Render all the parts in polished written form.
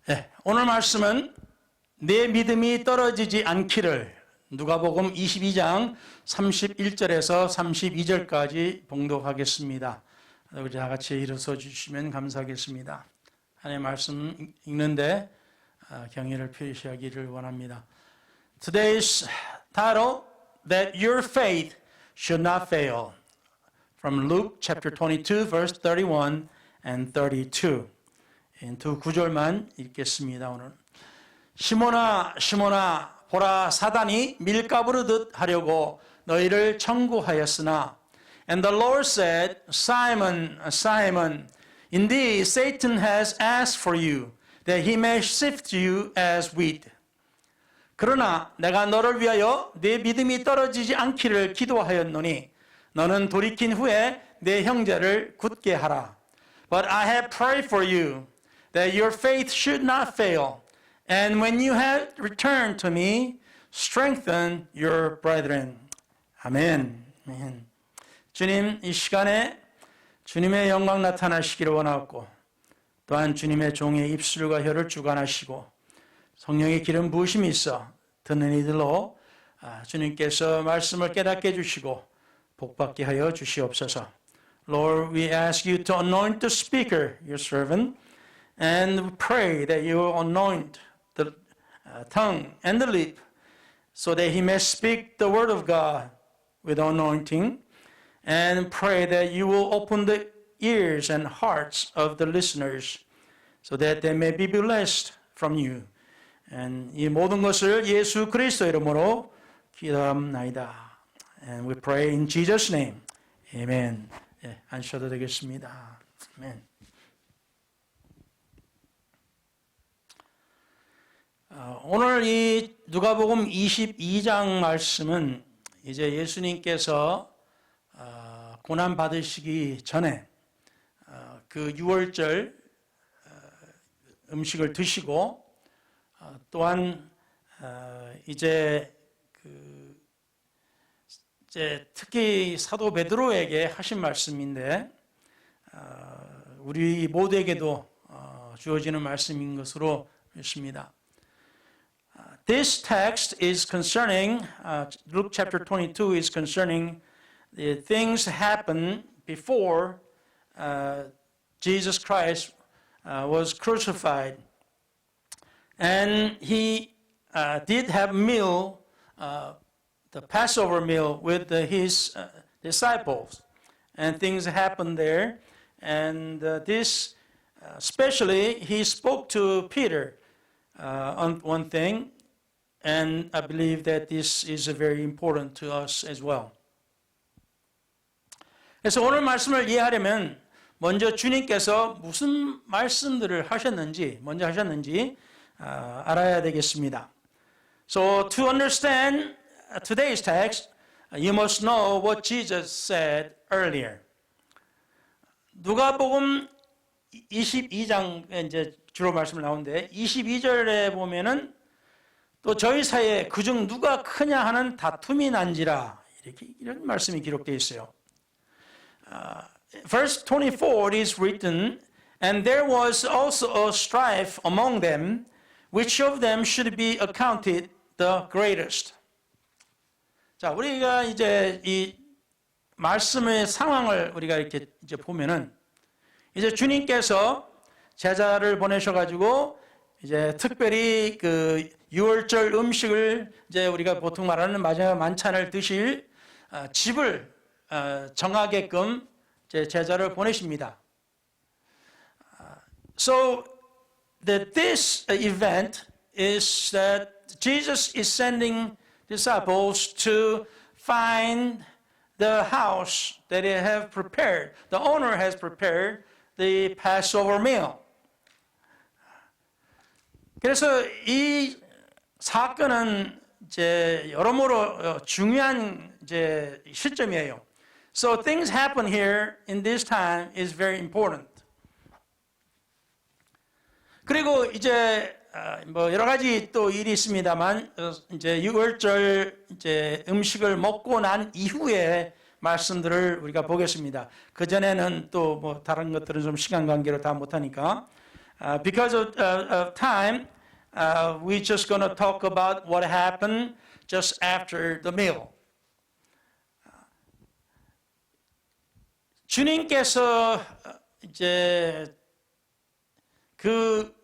네, 오늘 말씀은 내 믿음이 떨어지지 않기를 누가복음 22장 31절에서 32절까지 봉독하겠습니다. 우리 다 같이 일어서 주시면 감사하겠습니다. 하나님의 말씀 읽는데 경의를 표시하기를 원합니다. Today's title, That Your Faith Should Not Fail, from Luke chapter 22, verse 31 and 32. 두 구절만 읽겠습니다. 오늘 시몬아 시몬아 보라 사단이 밀가부르듯 하려고 너희를 청구하였으나 And the Lord said, Simon, Simon, indeed Satan has asked for you, that he may sift you as wheat. 그러나 내가 너를 위하여 내 믿음이 떨어지지 않기를 기도하였노니 너는 돌이킨 후에 내 형제를 굳게 하라. But I have prayed for you, that your faith should not fail. And when you have returned to me, strengthen your brethren. 아멘. 아멘. 주님, 이 시간에 주님의 영광 나타나시기를 원하고 또한 주님의 종의 입술과 혀를 주관하시고 성령의 기름 부으심이 있어 듣는 이들로 주님께서 말씀을 깨닫게 해주시고 복받게 하여 주시옵소서. Lord, we ask you to anoint the speaker, your servant, and we pray that you will anoint the tongue and the lip so that he may speak the word of God with anointing, and pray that you will open the ears and hearts of the listeners so that they may be blessed from you. And 이 모든 것을 예수 그리스도 이름으로 기도합나이다. And we pray in Jesus' name. Amen. 예, 앉으셔도 되겠습니다. 아멘. 오늘 이 누가복음 22장 말씀은 이제 예수님께서 고난 받으시기 전에 그 유월절 음식을 드시고 또한 이제 특히 사도 베드로에게 하신 말씀인데 우리 모두에게도 주어지는 말씀인 것으로 믿습니다. This text is concerning, Luke chapter 22 is concerning the things happened before Jesus Christ was crucified. And he did have a meal, the Passover meal with his disciples. And things happened there. And this, especially, he spoke to Peter on one thing. And I believe that this is very important to us as well. 그래서 오늘 말씀을 이해하려면 먼저 주님께서 무슨 말씀들을 먼저 하셨는지 알아야 되겠습니다. So to understand today's text, you must know what Jesus said earlier. 누가복음 22장 이제 주로 말씀을 나오는데 22절에 보면은 또 저희 사이에 그중 누가 크냐 하는 다툼이 난지라 이런 말씀이 기록되어 있어요. Verse 24 is written, and there was also a strife among them, which of them should be accounted the greatest. 자, 우리가 이제 이 말씀의 상황을 우리가 이렇게 이제 보면은 이제 주님께서 제자를 보내셔가지고 이제 특별히 그 유월절 음식을 이제 우리가 보통 말하는 마지막 만찬을 드실 집을 정하게끔 제자를 보내십니다. So that this event is that Jesus is sending disciples to find the house that they have prepared. The owner has prepared the Passover meal. 그래서 이 사건은 이제 여러모로 중요한 이제 시점이에요. So things happen here in this time is very important. 그리고 이제 뭐 여러 가지 또 일이 있습니다만 이제 유월절 이제 음식을 먹고 난 이후에 말씀들을 우리가 보겠습니다. 그 전에는 또 뭐 다른 것들은 좀 시간 관계로 다 못하니까 Because of time, we're just going to talk about what happened just after the meal. 주님께서 이제 그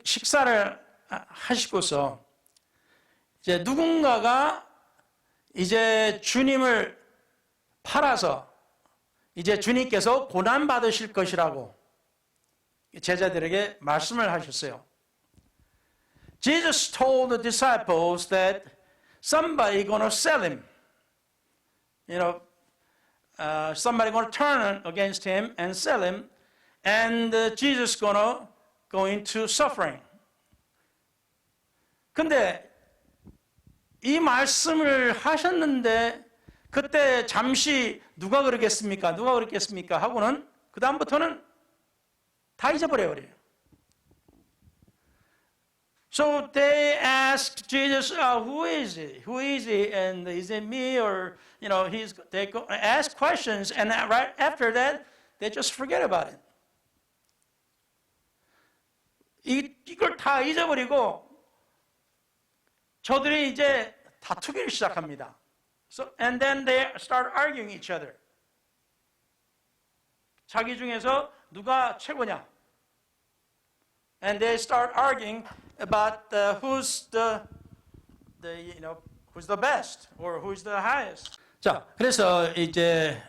식사를 하시고서 이제 누군가가 이제 주님을 팔아서 이제 주님께서 고난 받으실 것이라고 제자들에게 말씀을 하셨어요. Jesus told the disciples that somebody going to sell him. Somebody going to turn against him and sell him, and Jesus going to go into suffering. 근데 이 말씀을 하셨는데 그때 잠시 누가 그러겠습니까? 하고는 그 다음부터는 다 잊어버려요. So they asked Jesus, who is he? Who is he? And is it me? Or, they ask questions, and right after that, they just forget about it. 이걸 다 잊어버리고 저들이 이제 다투기를 시작합니다. And then they start arguing each other. 자기 중에서 누가 최고냐? And they start arguing about who's the best or who's the highest. 자, 그래서 이제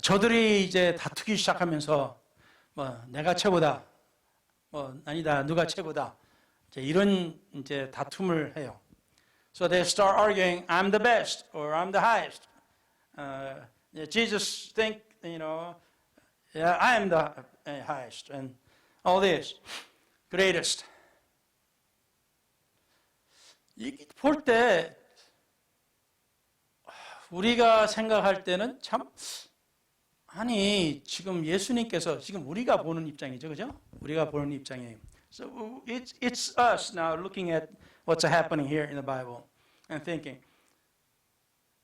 저들이 이제 다투기 시작하면서 내가 최고다, 아니다, 누가 최고다, 이제 이런 이제 다툼을 해요. So they start arguing, I'm the best or I'm the highest. Jesus think, yeah, I am the highest and all this, greatest. 볼 때 우리가 생각할 때는 참 아니 지금 예수님께서 지금 우리가 보는 입장이죠, 그죠? 우리가 보는 입장이에요. So it's us now looking at what's happening here in the Bible and thinking.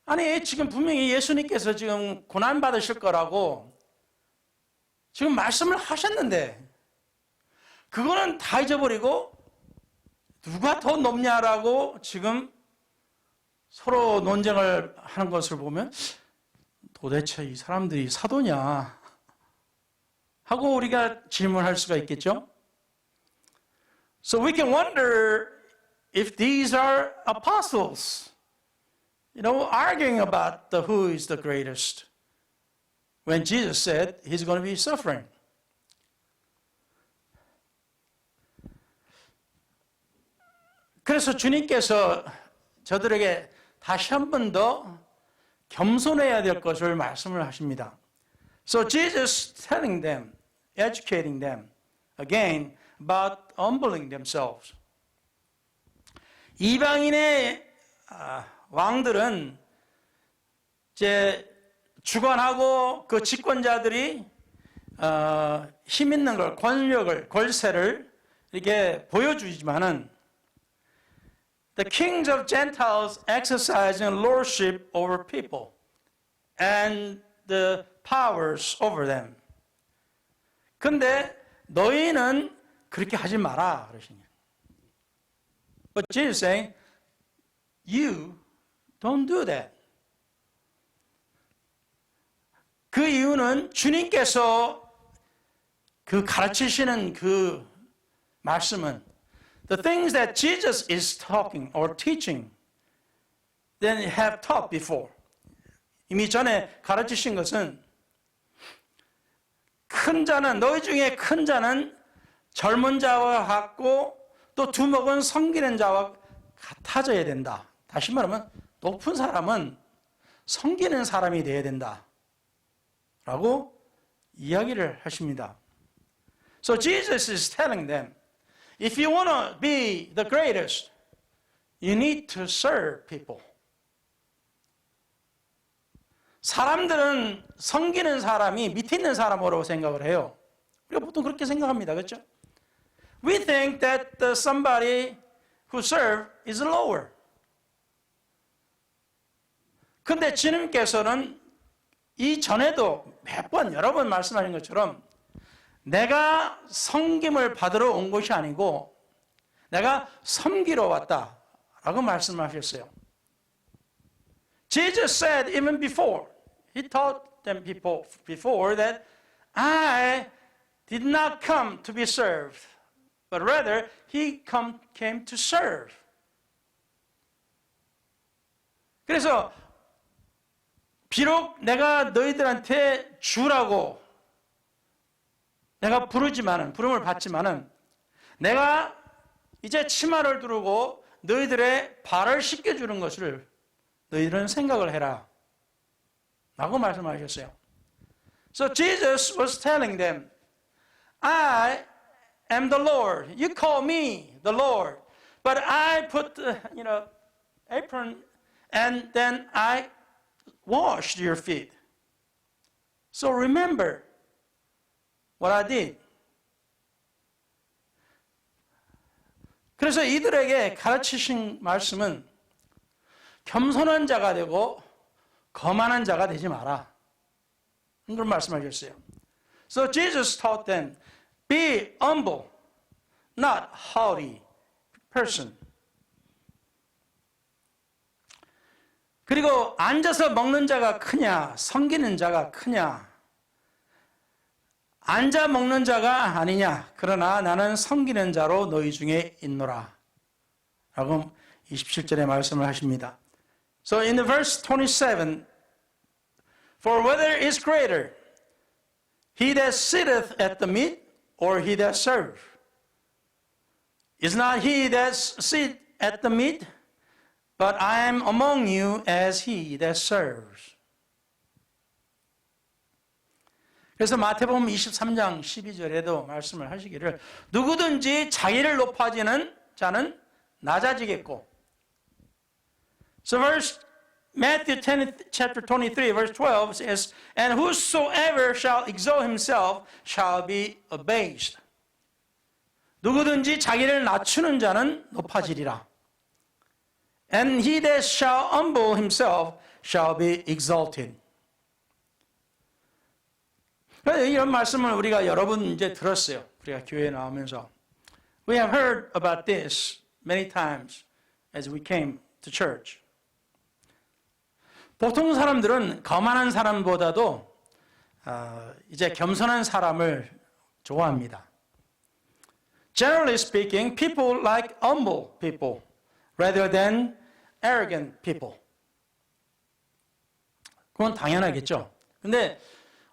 아니 지금 분명히 예수님께서 지금 고난 받으실 거라고 지금 말씀을 하셨는데 그거는 다 잊어버리고 누가 더 높냐라고 지금 서로 논쟁을 하는 것을 보면 도대체 이 사람들이 사도냐 하고 우리가 질문할 수가 있겠죠. So we can wonder if these are apostles, arguing about who is the greatest when Jesus said he's going to be suffering. 그래서 주님께서 저들에게 다시 한 번 더 겸손해야 될 것을 말씀을 하십니다. So Jesus telling them, educating them again about humbling themselves. 이방인의 왕들은 이제 주관하고 그 집권자들이 힘 있는 걸, 권력을, 권세를 이렇게 보여주지만은 the kings of Gentiles exercising lordship over people and the powers over them. 근데 너희는 그렇게 하지 마라 그러시니. But Jesus saying, you don't do that. 그 이유는 주님께서 그 가르치시는 그 말씀은 the things that Jesus is talking or teaching, then have taught before. 이미 전에 가르치신 것은 큰 자는 너희 중에 큰 자는 젊은 자와 같고 또 두목은 섬기는 자와 같아져야 된다. 다시 말하면 높은 사람은 섬기는 사람이 되어야 된다. 라고 이야기를 하십니다. So Jesus is telling them, if you want to be the greatest, you need to serve people. 사람들은 섬기는 사람이 밑에 있는 사람으로 생각을 해요. 우리가 보통 그렇게 생각합니다. 그렇죠? We think that somebody who serves is lower. 근데 주님께서는 이전에도 몇 번, 여러 번 말씀하신 것처럼 내가 섬김을 받으러 온 것이 아니고 내가 섬기러 왔다라고 말씀하셨어요. Jesus said even before, he taught them people before that I did not come to be served, but rather he came to serve. 그래서 비록 내가 너희들한테 주라고 내가 부름을 받지만은 내가 이제 치마를 두르고 너희들의 발을 씻겨주는 것을 너희들은 생각을 해라 라고 말씀하셨어요. So Jesus was telling them, I am the Lord. You call me the Lord. But I put the apron and then I washed your feet. So remember what I did. 그래서 이들에게 가르치신 말씀은 겸손한 자가 되고 거만한 자가 되지 마라. 그런 말씀하셨어요. So Jesus taught them, be humble, not haughty person. 그리고 앉아서 먹는 자가 크냐, 섬기는 자가 크냐. 앉아 먹는 자가 아니냐. 그러나 나는 섬기는 자로 너희 중에 있노라. 라고 27절에 말씀을 하십니다. So in the verse 27, for whether is greater, he that sitteth at the meat or he that serveth? Is not he that sitteth at the meat, but I am among you as he that serves. 그래서 마태복음 23장 12절에도 말씀을 하시기를 누구든지 자기를 높아지는 자는 낮아지겠고. So Matthew 10, chapter 23, verse 12 says, and whosoever shall exalt himself shall be abased. 누구든지 자기를 낮추는 자는 높아지리라. And he that shall humble himself shall be exalted. 이런 말씀을 우리가 여러 번 이제 들었어요. 우리가 교회에 나오면서. We have heard about this many times as we came to church. 보통 사람들은 거만한 사람보다도 이제 겸손한 사람을 좋아합니다. Generally speaking, people like humble people rather than arrogant people. 그건 당연하겠죠. 근데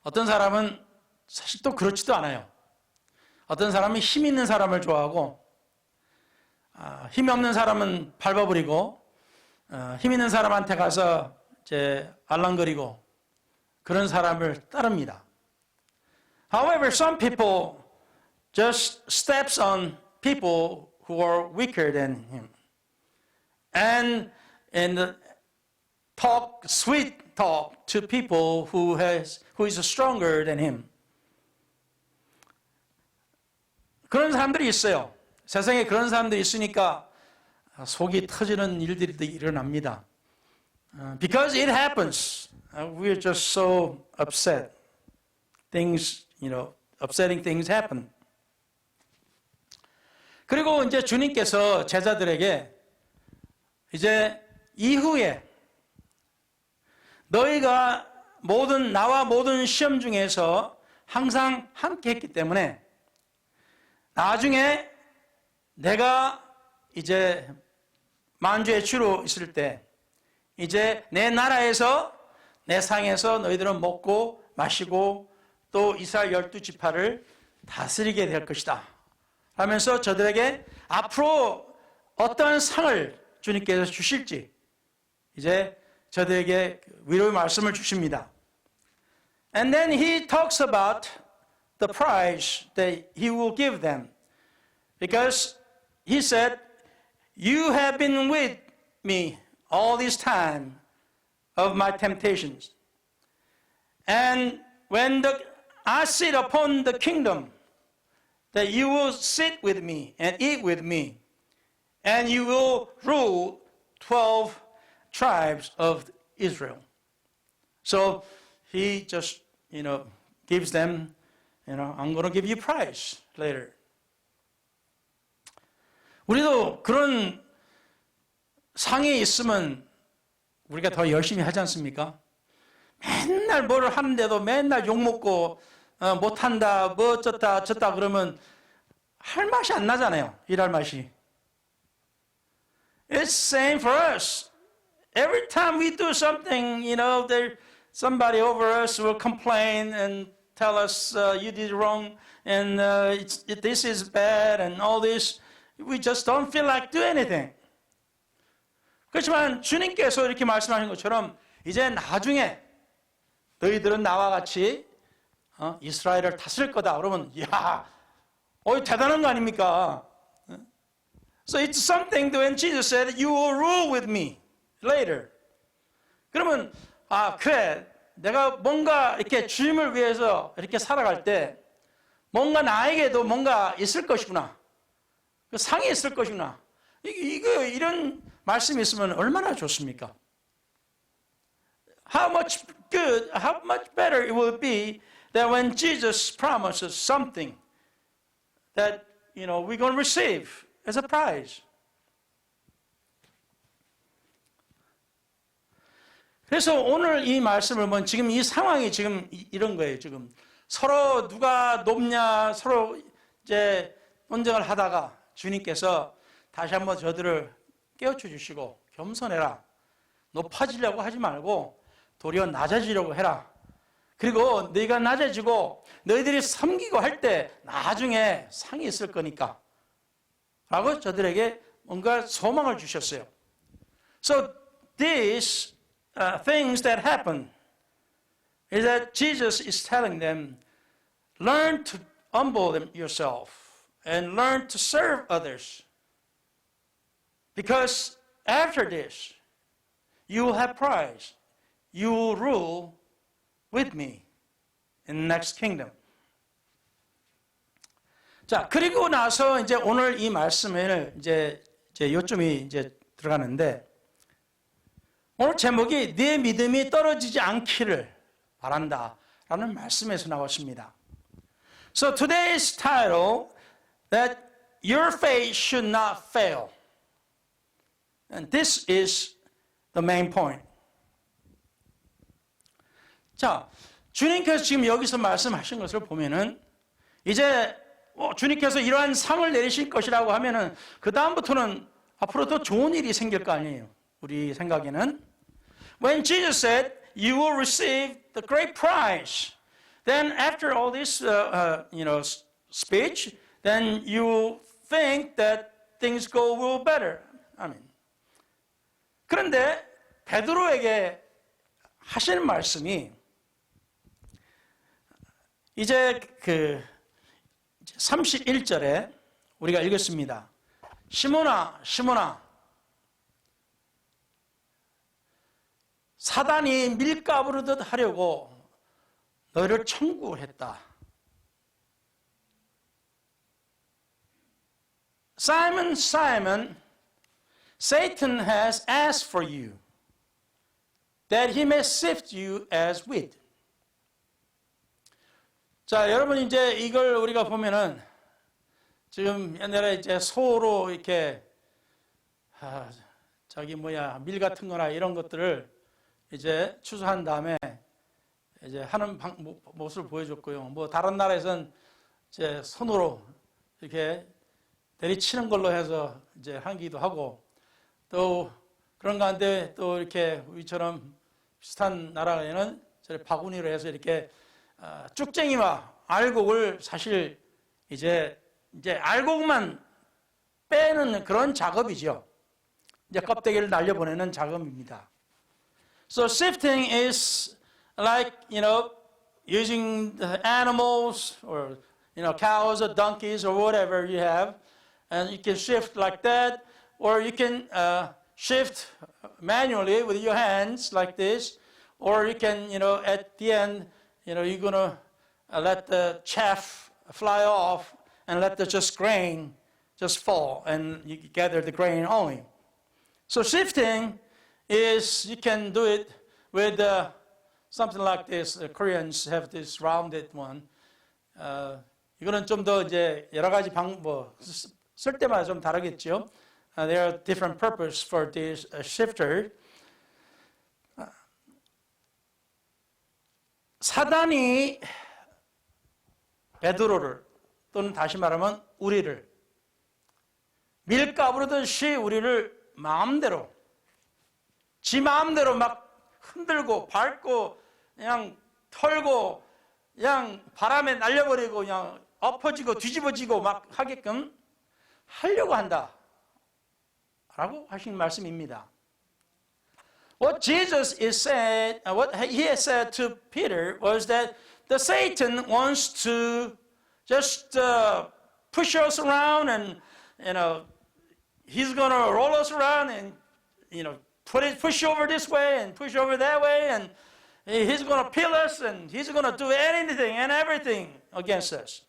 어떤 사람은 사실 또 그렇지도 않아요. 어떤 사람은 힘 있는 사람을 좋아하고 힘이 없는 사람은 밟아버리고 힘 있는 사람한테 가서 이제 알랑거리고 그런 사람을 따릅니다. However, some people just steps on people who are weaker than him and talk sweet talk to people who is stronger than him. 그런 사람들이 있어요. 세상에 그런 사람들이 있으니까 속이 터지는 일들이 일어납니다. Because it happens. We're just so upset. Things, upsetting things happen. 그리고 이제 주님께서 제자들에게 이제 이후에 너희가 나와 모든 시험 중에서 항상 함께 했기 때문에 나중에 내가 이제 만주의 주로 있을 때 이제 내 나라에서 내 상에서 너희들은 먹고 마시고 또 이스라엘 12지파를 다스리게 될 것이다 하면서 저들에게 앞으로 어떤 상을 주님께서 주실지 이제 저들에게 위로의 말씀을 주십니다. And then he talks about the prize that he will give them. Because he said, you have been with me all this time of my temptations. And when I sit upon the kingdom, that you will sit with me and eat with me, and you will rule 12 tribes of Israel. So he just, gives them I'm going to give you prize later. 우리도 그런 상이 있으면 우리가 더 열심히 하지 않습니까? 맨날 뭐를 하는데도 맨날 욕먹고 못한다, 뭐 어쩌다 저쩌다 그러면 할 맛이 안 나잖아요. 일할 맛이. It's same for us. Every time we do something, there somebody over us will complain and tell us you did wrong and this is bad and all this. We just don't feel like do anything. 그렇지만 주님께서 이렇게 말씀하신 것처럼 이제 나중에 너희들은 나와 같이 이스라엘을 다스릴 거다. 그러면 야, 대단한 거 아닙니까? So it's something that when Jesus said, you will rule with me later. 그러면 그래. 내가 뭔가 이렇게 주님을 위해서 이렇게 살아갈 때 뭔가 나에게도 뭔가 있을 것이구나. 그 상이 있을 것이구나. 이런 말씀이 있으면 얼마나 좋습니까? How much good, how much better it will be that when Jesus promises something that, we're going to receive as a prize. 그래서 오늘 이 말씀을 보면 지금 이 상황이 지금 이런 거예요. 지금 서로 누가 높냐 서로 이제 논쟁을 하다가 주님께서 다시 한번 저들을 깨우쳐 주시고 겸손해라. 높아지려고 하지 말고 도리어 낮아지려고 해라. 그리고 너희가 낮아지고 너희들이 섬기고 할 때 나중에 상이 있을 거니까 라고 저들에게 뭔가 소망을 주셨어요. So these things that happen is that Jesus is telling them, learn to humble yourself and learn to serve others. Because after this, you will have prize. You will rule with me in the next kingdom. 자, 그리고 나서 이제 오늘 이 말씀을 이제 요점이 이제 들어가는데, 오늘 제목이 네 믿음이 떨어지지 않기를 바란다라는 말씀에서 나왔습니다. So today's title that your faith should not fail. And this is the main point. 자, 주님께서 지금 여기서 말씀하신 것을 보면은 이제 주님께서 이러한 상을 내리실 것이라고 하면은 그 다음부터는 앞으로 더 좋은 일이 생길 거 아니에요. 우리 생각에는 when Jesus said you will receive the great prize, then after all this speech, then you think that things go well better. 그런데 베드로에게 하시는 말씀이 이제 31절에 우리가 읽었습니다. 시몬아, 시몬아, 사단이 밀가부르듯 하려고 너를 청구했다. Simon, Simon, Satan has asked for you, that he may sift you as wheat. 자, 여러분 이제 이걸 우리가 보면은 지금 옛날에 이제 소로 이렇게 밀 같은 거나 이런 것들을 이제 추수한 다음에 이제 하는 모습을 보여줬고요. 뭐 다른 나라에서는 이제 손으로 이렇게 내리치는 걸로 해서 이제 하기도 하고, 또 그런 가운데 또 이렇게 우리처럼 비슷한 나라에는 바구니로 해서 이렇게 쭉쟁이와 알곡을 사실 이제 알곡만 빼는 그런 작업이죠. 이제 껍데기를 날려보내는 작업입니다. So sifting is like, using the animals or, cows or donkeys or whatever you have, and you can shift like that, or you can shift manually with your hands like this, or you can, at the end, you're going to let the chaff fly off and let the grain just fall, and you gather the grain only. So shifting is, you can do it with something like this. The Koreans have this rounded one. 이거는 좀 더 이제 여러 가지 쓸 때마다 좀 다르겠죠. There are different purposes for this shifter. 사단이 베드로를 또는 다시 말하면 우리를 밀가부르듯이 우리를 마음대로 지 마음대로 막 흔들고 밟고 그냥 털고 그냥 바람에 날려버리고 그냥 엎어지고 뒤집어지고 막 하게끔 하려고 한다 라고 하신 말씀입니다. What Jesus is said, what he has said to Peter was that the Satan wants to just push us around, and he's going to roll us around and push over this way and push over that way, and he's going to peel us, and he's going to do anything and everything against us.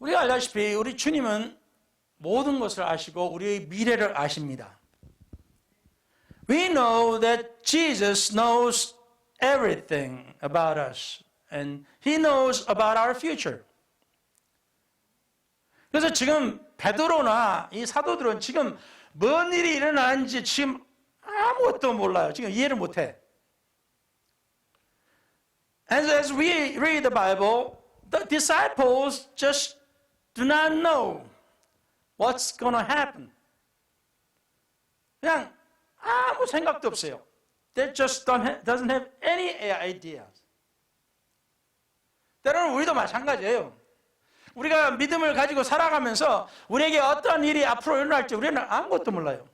우리가 알다시피 우리 주님은 모든 것을 아시고 우리의 미래를 아십니다. We know that Jesus knows everything about us, and He knows about our future. 그래서 지금 베드로나 이 사도들은 지금 뭔 일이 일어나는지 지금 아무것도 몰라요. 지금 이해를 못해. And as we read the Bible, the disciples just do not know what's going to happen. 그냥 아무 생각도 없어요. They just doesn't have any ideas. 때로는 우리도 마찬가지예요. 우리가 믿음을 가지고 살아가면서 우리에게 어떤 일이 앞으로 일어날지 우리는 아무것도 몰라요.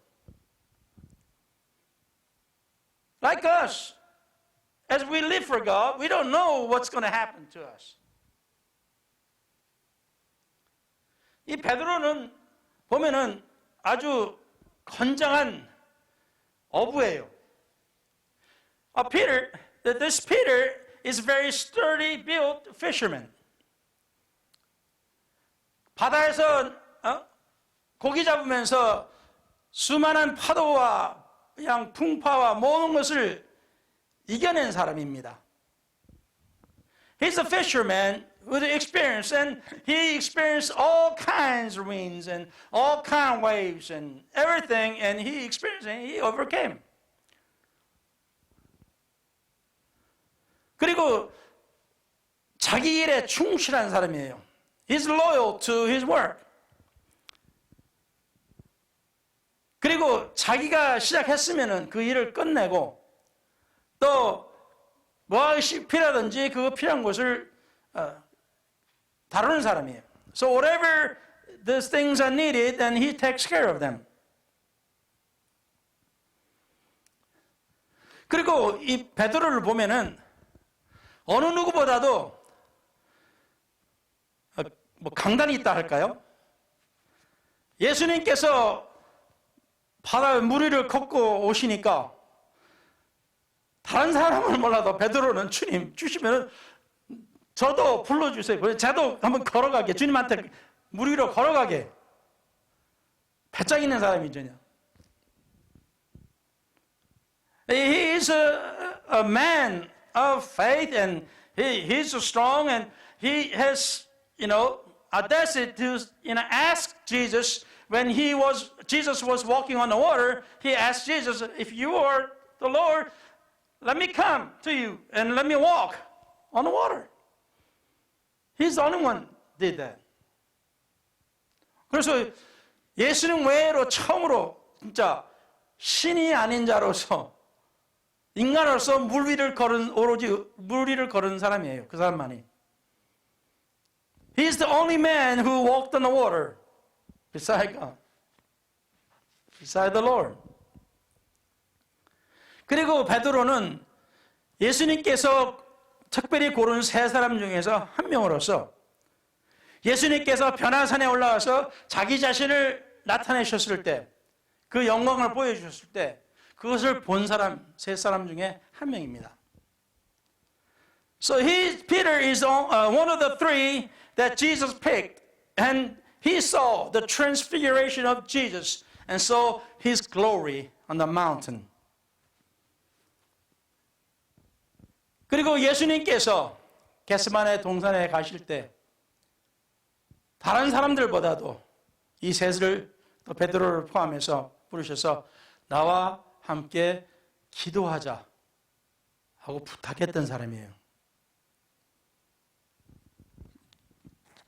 Like us, as we live for God, we don't know what's going to happen to us. 이 베드로는 보면은 아주 건장한 어부예요. This Peter is very sturdy built fisherman. 바다에서 고기 잡으면서 수많은 파도와 그냥 풍파와 모든 것을 이겨낸 사람입니다. He's a fisherman with experience, and he experienced all kinds of winds and all kinds of waves and everything, and he experienced and he overcame. 그리고 자기 일에 충실한 사람이에요. He's loyal to his work. 그리고 자기가 시작했으면은 그 일을 끝내고 또 무엇이 필요하든지 그 필요한 것을 다루는 사람이에요. So whatever these things are needed, then he takes care of them. 그리고 이 베드로를 보면은 어느 누구보다도 강단이 있다 할까요? 예수님께서 바다에 물 위를 걷고 오시니까 다른 사람은 몰라도 베드로는 주님 주시면 저도 불러주세요. 저도 한번 걸어가게. 주님한테 물 위로 걸어가게. 배짱 있는 사람이죠. He is a man of faith, and he's strong, and he has, audacity to, ask Jesus when Jesus was walking on the water. He asked Jesus, if you are the Lord, let me come to you and let me walk on the water. He's the only one did that. 그래서 예수님 외로 처음으로 진짜 신이 아닌 자로서 인간으로서 오로지 물 위를 걸은 사람이에요. 그 사람만이. He's the only man who walked on the water beside God, beside the Lord. 그리고 베드로는 예수님께서 특별히 고른 세 사람 중에서 한 명으로서 예수님께서 변화산에 올라와서 자기 자신을 나타내셨을 때, 그 영광을 보여주셨을 때 그것을 본 사람, 세 사람 중에 한 명입니다. So Peter is one of the three that Jesus picked, and he saw the transfiguration of Jesus and saw his glory on the mountain. 그리고 예수님께서 겟세마네 동산에 가실 때 다른 사람들보다도 이 셋을 또 베드로를 포함해서 부르셔서 나와 함께 기도하자 하고 부탁했던 사람이에요.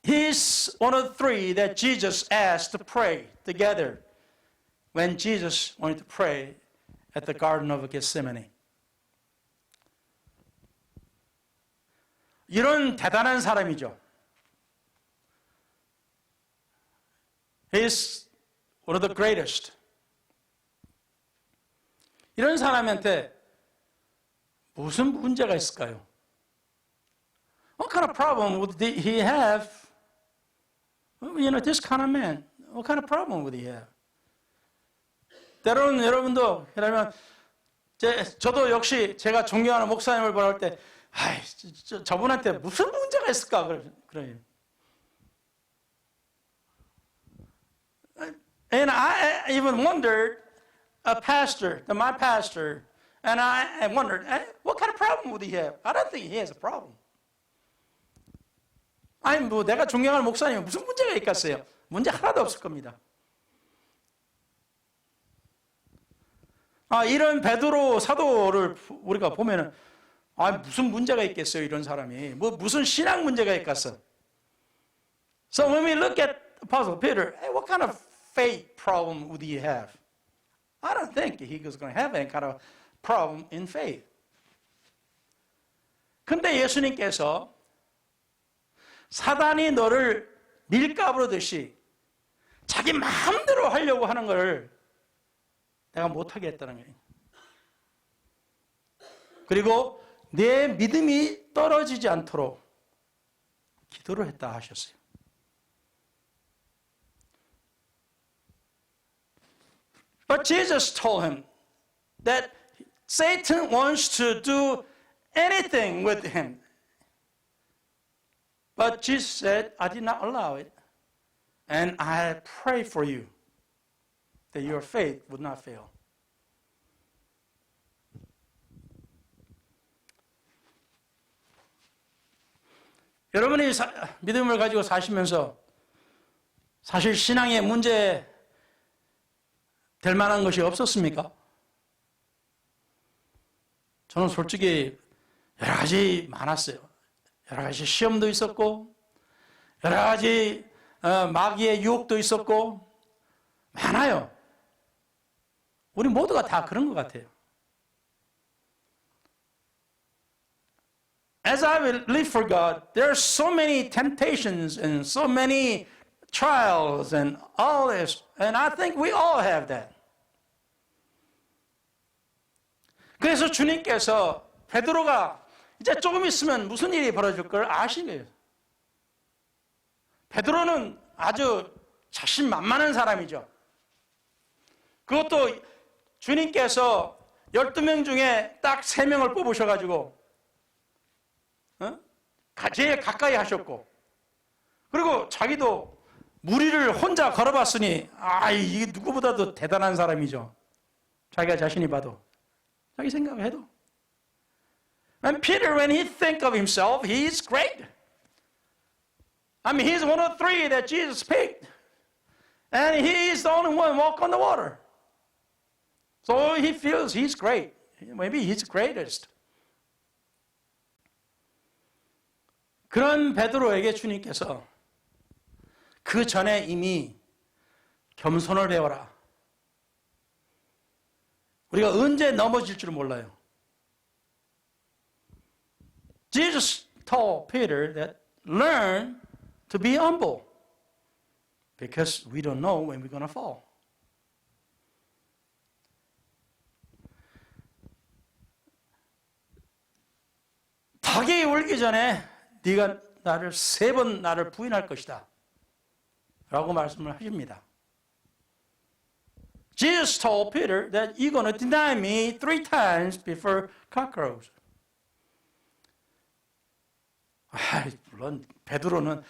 He's one of the three that Jesus asked to pray together when Jesus wanted to pray at the Garden of Gethsemane. 이런 대단한 사람이죠. He's one of the greatest. 이런 사람한테 무슨 문제가 있을까요? What kind of problem would he have? You know, this kind of man. What kind of problem would he have? 때로는 여러분도 그러면 저도 역시 제가 존경하는 목사님을 볼 때 저분한테 무슨 문제가 있을까 그래요. And I even wondered, my pastor, and I wondered, what kind of problem would he have? I don't think he has a problem. 아니 뭐 내가 존경하는 목사님 무슨 문제가 있겠어요? 문제 하나도 없을 겁니다. 이런 베드로 사도를 우리가 보면은 무슨 문제가 있겠어요? 이런 사람이 무슨 신앙 문제가 있겠어? So when we look at Apostle Peter, what kind of faith problem would he have? I don't think he was going to have any kind of problem in faith. 근데 예수님께서 사단이 너를 밀가부로 듯이 자기 마음대로 하려고 하는 걸 내가 못하게 했다는 거예요. 그리고 내 믿음이 떨어지지 않도록 기도를 했다 하셨어요. But Jesus told him that Satan wants to do anything with him. But Jesus said, I did not allow it. And I pray for you that your faith would not fail. 여러분이 믿음을 가지고 사시면서 사실 신앙에 문제 될 만한 것이 없었습니까? 저는 솔직히 여러 가지 많았어요. 여러 가지 시험도 있었고 여러 가지 마귀의 유혹도 있었고 많아요. 우리 모두가 다 그런 것 같아요. As I live for God, there are so many temptations and so many trials and all this, and I think we all have that. 그래서 주님께서 베드로가 이제 조금 있으면 무슨 일이 벌어질 걸 아신 거예요. 베드로는 아주 자신만만한 사람이죠. 그것도 주님께서 12명 중에 딱 3명을 뽑으셔가지고 제일 가까이 하셨고 그리고 자기도 무리를 혼자 걸어봤으니 이게 누구보다도 대단한 사람이죠. 자기가 자신이 봐도 자기 생각을 해도 And Peter, when he think of himself, he's great. I mean, he's one of three that Jesus picked. And he's the only one walk on the water. So he feels he's great. Maybe he's the greatest. 그런 베드로에게 주님께서 그 전에 이미 겸손을 배워라. 우리가 언제 넘어질 줄 몰라요. Jesus told Peter that learn to be humble because we don't know when we're going to fall. 닭이 울기 전에 네가 나를 3번 나를 부인할 것이다 라고 말씀을 하십니다. Jesus told Peter that you're going to deny me 3 times before cock crows. 물론 베드로는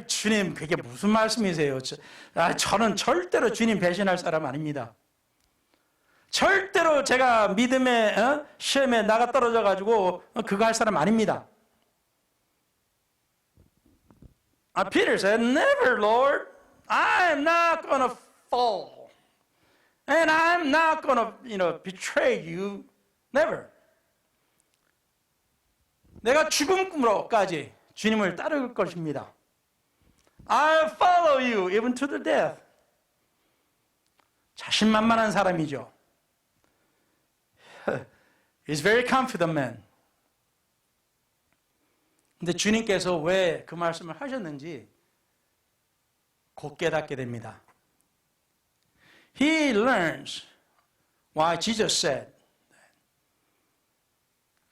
주님 그게 무슨 말씀이세요? 저는 절대로 주님 배신할 사람 아닙니다. 절대로 제가 믿음의 시험에 나가 떨어져 가지고 그거 할 사람 아닙니다. Peter said, "Never, Lord. I'm not going to fall. And I'm not going to, betray you. Never." 내가 죽음으로까지 주님을 따를 것입니다. I'll follow you even to the death. 자신만만한 사람이죠. He's very confident man. 근데 주님께서 왜 그 말씀을 하셨는지 곧 깨닫게 됩니다. He learns why Jesus said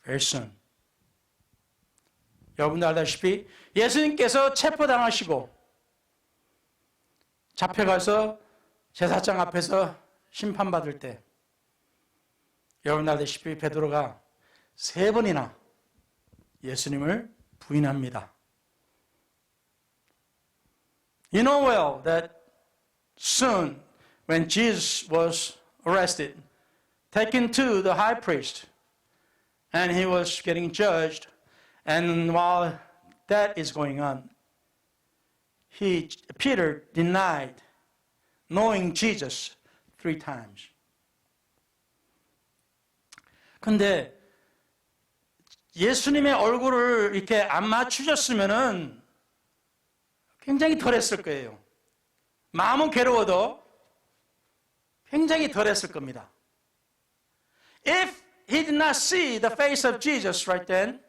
very soon. 여러분도 알다시피 예수님께서 체포당하시고 잡혀가서 제사장 앞에서 심판받을 때 여러분 알다시피 베드로가 3번이나 예수님을 부인합니다. You know well that soon when Jesus was arrested, taken to the high priest, and he was getting judged, and while that is going on, Peter denied knowing Jesus 3 times. 근데 예수님의 얼굴을 이렇게 안 맞추셨으면은 굉장히 덜했을 거예요. 마음은 괴로워도 굉장히 덜했을 겁니다. If he did not see the face of Jesus right then,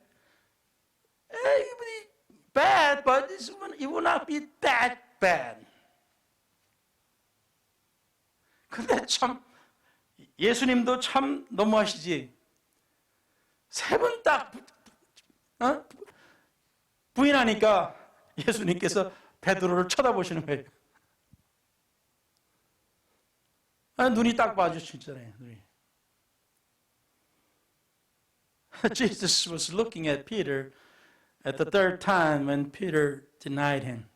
it would be bad, but it would not be that bad. 근데 참 예수님도 참 너무하시지. 3번 딱 부인하니까 예수님께서 베드로를 쳐다보시는 거예요. 눈이 딱 마주치잖아요. 눈이. Jesus was looking at Peter at the 3rd time when Peter denied him.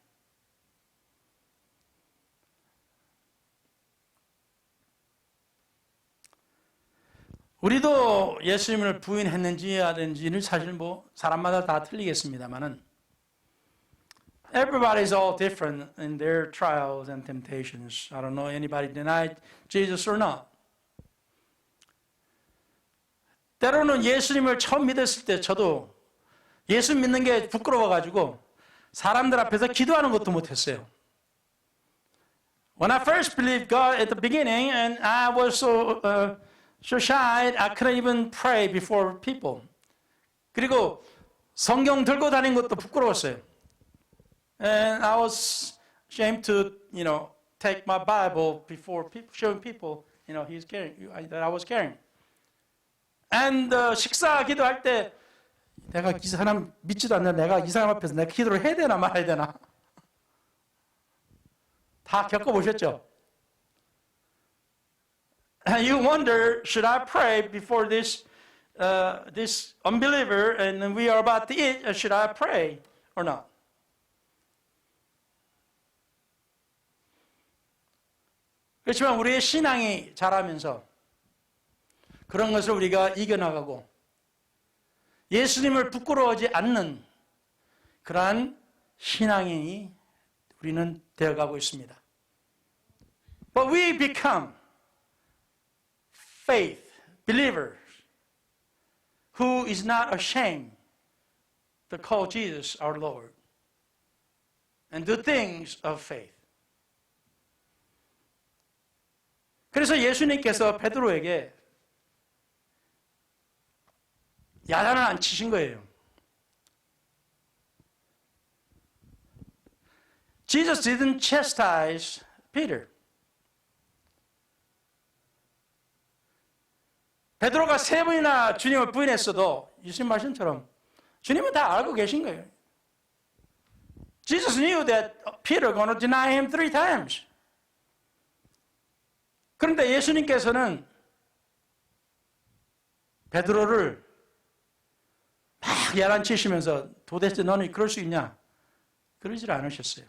우리도 예수님을 부인했는지 안 했는지는 사실 사람마다 다 틀리겠습니다만은 everybody's all different in their trials and temptations. I don't know anybody denied Jesus or not. 때로는 예수님을 처음 믿었을 때 저도 예수 믿는 게 부끄러워가지고 사람들 앞에서 기도하는 것도 못했어요. When I first believed God at the beginning and I was so shy, I couldn't even pray before people. 그리고 성경 들고 다니는 것도 부끄러웠어요. And I was ashamed to, take my Bible before people, showing people, he's carrying, that I was carrying. And 식사 기도할 때 내가 이 사람 믿지도 않는 내가 이 사람 앞에서 내가 기도를 해야 되나 말아야 되나? 다 겪어보셨죠? And you wonder, should I pray before this unbeliever and we are about to eat, or should I pray or not? 그렇지만 우리의 신앙이 자라면서 그런 것을 우리가 이겨나가고 예수님을 부끄러워하지 않는 그러한 신앙인이 우리는 되어가고 있습니다. But we become faith believers who is not ashamed to call Jesus our Lord and do things of faith. 그래서 예수님께서 베드로에게 야단을 안 치신 거예요. Jesus didn't chastise Peter. 베드로가 3번이나 주님을 부인했어도 예수님 말씀처럼 주님은 다 알고 계신 거예요. Jesus knew that Peter going to deny him 3 times. 그런데 예수님께서는 베드로를 막 야단치시면서 도대체 너는 그럴 수 있냐? 그러질 않으셨어요.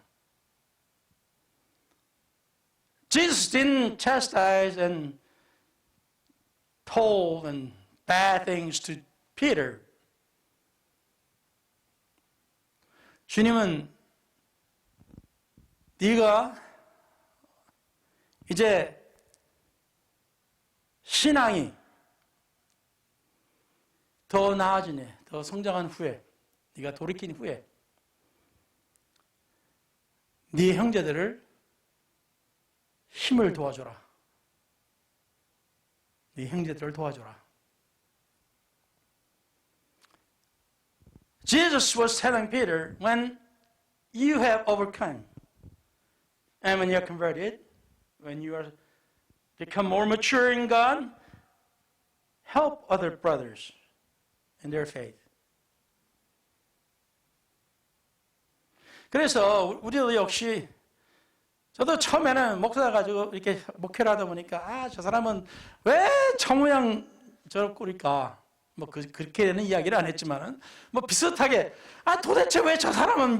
Jesus didn't chastise and told and bad things to Peter. 주님은 네가 이제 신앙이 더 나아지네, 더 성장한 후에, 네가 돌이킨 후에 네 형제들을 힘을 도와줘라. 네 형제들을 도와줘라. Jesus was telling Peter, when you have overcome, and when you're converted, when you are become more mature in God, help other brothers in their faith. 그래서 우리도 역시, 저도 처음에는 목사 가지고 이렇게 목회를 하다 보니까 저 사람은 왜 저 모양 저럴 꼴일까? 뭐 그렇게 되는 이야기를 안 했지만은 뭐 비슷하게 도대체 왜 저 사람은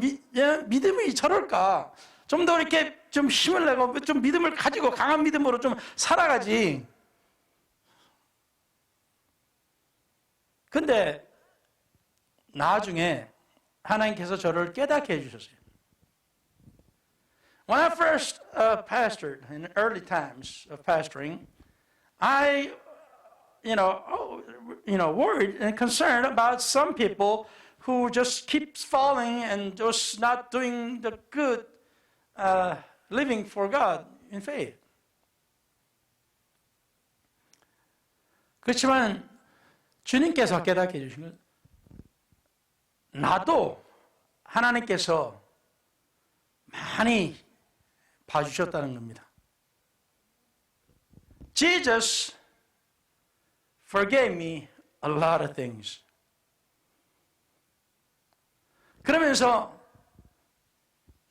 믿음이 저럴까? 좀 더 이렇게 좀 힘을 내고 좀 믿음을 가지고 강한 믿음으로 좀 살아가지. 근데 나중에 하나님께서 저를 깨닫게 해주셨어요. When I first pastored in the early times of pastoring, I, worried and concerned about some people who just keeps falling and just not doing the good living for God in faith. 그렇지만 주님께서 깨닫게 해주신 건 나도 하나님께서 많이 봐주셨다는 겁니다. Jesus forgave me a lot of things. 그러면서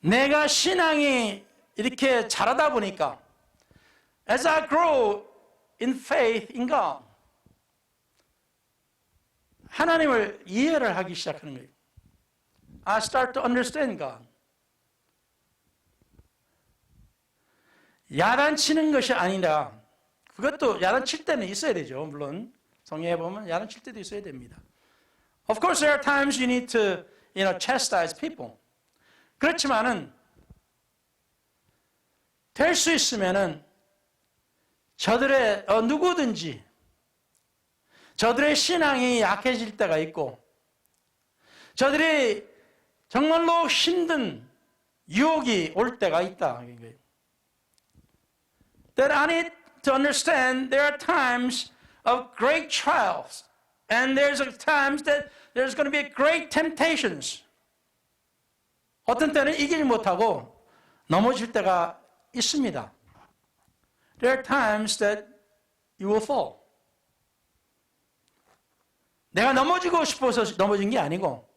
내가 신앙이 이렇게 자라다 보니까 as I grow in faith in God, 하나님을 이해를 하기 시작하는 거예요. I start to understand God. 야단치는 것이 아니라, 그것도 야단칠 때는 있어야 되죠. 물론 성경에 보면 야단칠 때도 있어야 됩니다. Of course there are times you need to, chastise people. 그렇지만은 될 수 있으면은 저들의 누구든지 저들의 신앙이 약해질 때가 있고 저들이 정말로 힘든 유혹이 올 때가 있다. That I need to understand there are times of great trials and there's times that there's going to be great temptations. 어떤 때는 이기지 못하고 넘어질 때가 있습니다. There are times that you will fall. 내가 넘어지고 싶어서 넘어진 게 아니고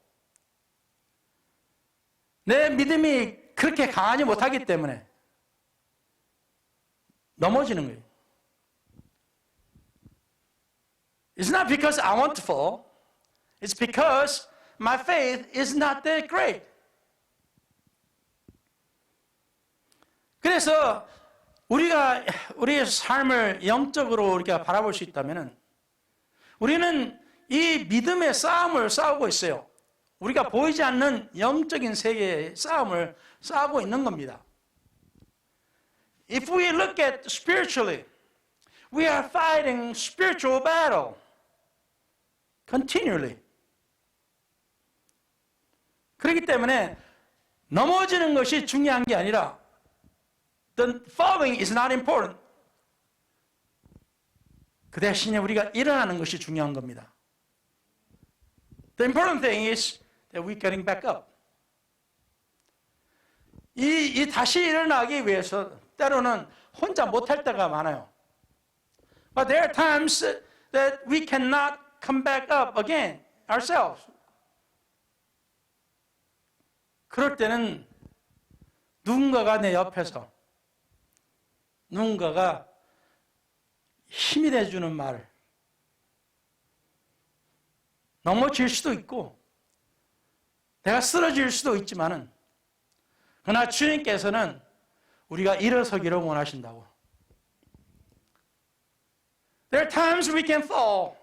내 믿음이 그렇게 강하지 못하기 때문에 넘어지는 거예요. It's not because I want to fall. It's because my faith is not that great. 그래서 우리가 우리의 삶을 영적으로 우리가 바라볼 수 있다면 우리는 이 믿음의 싸움을 싸우고 있어요. 우리가 보이지 않는 영적인 세계의 싸움을 싸우고 있는 겁니다. If we look at spiritually, we are fighting spiritual battle continually. 그렇기 때문에 넘어지는 것이 중요한 게 아니라 the falling is not important. 그 대신에 우리가 일어나는 것이 중요한 겁니다. The important thing is that we're getting back up. 이 다시 일어나기 위해서 때로는 혼자 못할 때가 많아요. But there are times that we cannot come back up again ourselves. 그럴 때는 누군가가 내 옆에서 누군가가 힘이 돼주는 말. 넘어질 수도 있고 내가 쓰러질 수도 있지만은 그러나 주님께서는 우리가 일어서기를 원하신다고. There are times we can fall,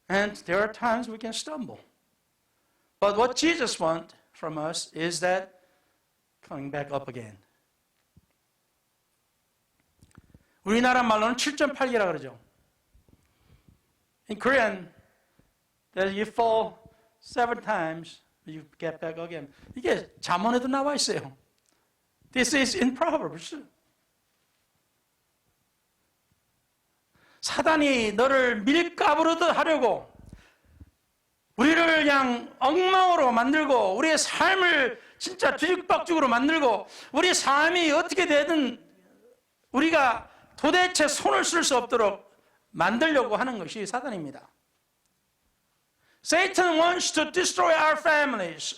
and there are times we can stumble. But what Jesus wants from us is that coming back up again. 우리나라 말로는 7.8기라 그러죠. In Korean, that you fall 7 times, you get back again. 이게 잠언에도 나와 있어요. This is in Proverbs. 사단이 너를 밀가부르듯 하려고 우리를 그냥 엉망으로 만들고 우리의 삶을 진짜 뒤죽박죽으로 만들고 우리 삶이 어떻게 되든 우리가 도대체 손을 쓸 수 없도록 만들려고 하는 것이 사단입니다. Satan wants to destroy our families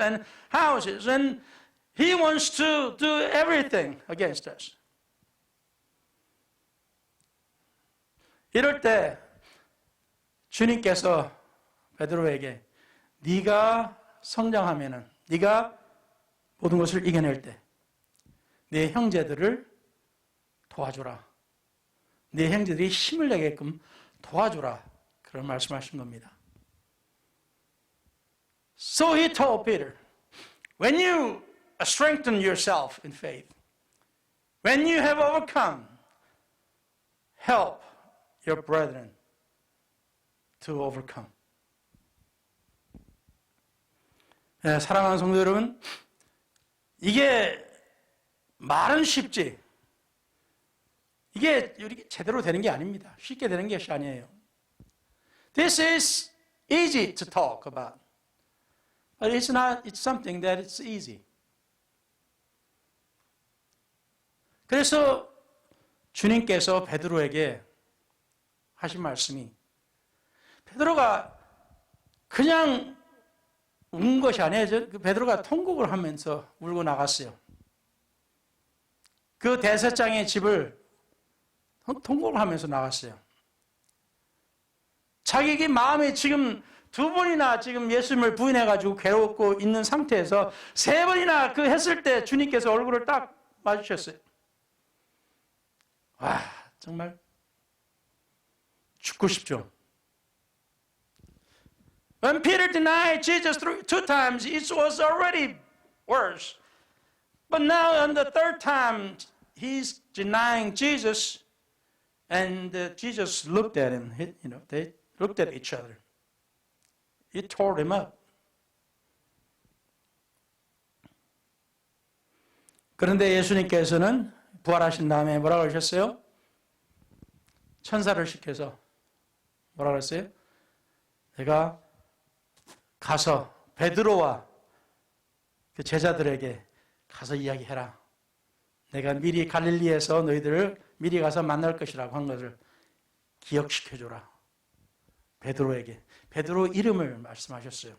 and houses, and he wants to do everything against us. 이럴 때 주님께서 베드로에게 네가 성장하면은 네가 모든 것을 이겨낼 때 네 형제들을 도와주라. 네 형제들이 힘을 내게끔 도와주라. 그런 말씀하신 겁니다. So he told Peter, when you strengthen yourself in faith, when you have overcome, help your brethren to overcome. 네, 사랑하는 성도 여러분, 이게 말은 쉽지. 이게 제대로 되는 게 아닙니다. 쉽게 되는 것이 아니에요. This is easy to talk about. But it's not, it's something that it's easy. 그래서 주님께서 베드로에게 하신 말씀이 베드로가 그냥 운 것이 아니에요. 베드로가 통곡을 하면서 울고 나갔어요. 그 대제사장의 집을 통곡을 하면서 나갔어요. 자기 마음이 지금 2번이나 지금 예수님을 부인해가지고 괴롭고 있는 상태에서 3번이나 그 했을 때 주님께서 얼굴을 딱 마주쳤어요. 와, 정말 죽고 싶죠. When Peter denied Jesus 2 times, it was already worse. But now on the 3rd time, he's denying Jesus, and Jesus looked at him. They looked at each other. It tore him up. 그런데 예수님께서는 부활하신 다음에 뭐라고 하셨어요? 천사를 시켜서 뭐라고 했어요? 내가 가서 베드로와 그 제자들에게 가서 이야기해라. 내가 미리 갈릴리에서 너희들을 미리 가서 만날 것이라고 한 것을 기억시켜줘라. 베드로에게. 베드로 이름을 말씀하셨어요.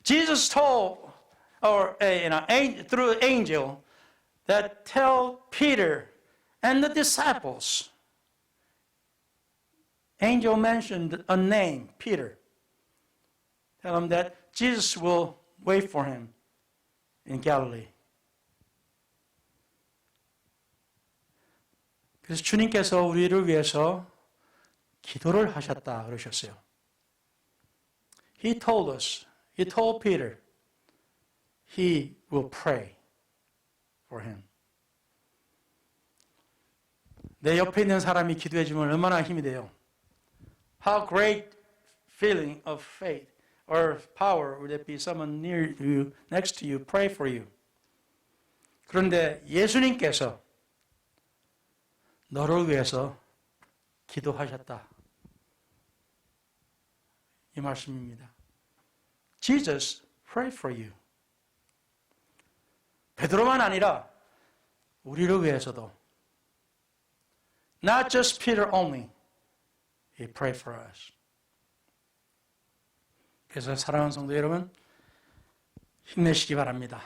Jesus told, through angel, that tell Peter and the disciples. Angel mentioned a name, Peter. Tell him that Jesus will wait for him in Galilee. 그래서 주님께서 우리를 위해서 기도를 하셨다 그러셨어요. He told us, he told Peter, he will pray for him. 내 옆에 있는 사람이 기도해 주면 얼마나 힘이 돼요. How great feeling of faith or power would it be someone near you, next to you, pray for you. 그런데 예수님께서 너를 위해서 기도하셨다. 이 말씀입니다. Jesus prayed for you. 베드로만 아니라 우리를 위해서도 not just Peter only. He prayed for us. 그래서 사랑하는 성도 여러분, 힘내시기 바랍니다.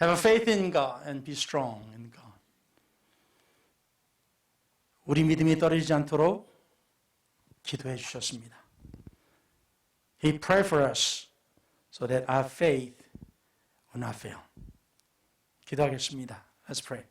Have a faith in God and be strong in God. 우리 믿음이 떨어지지 않도록 기도해 주셨습니다. He prayed for us so that our faith will not fail. 기도하겠습니다. Let's pray.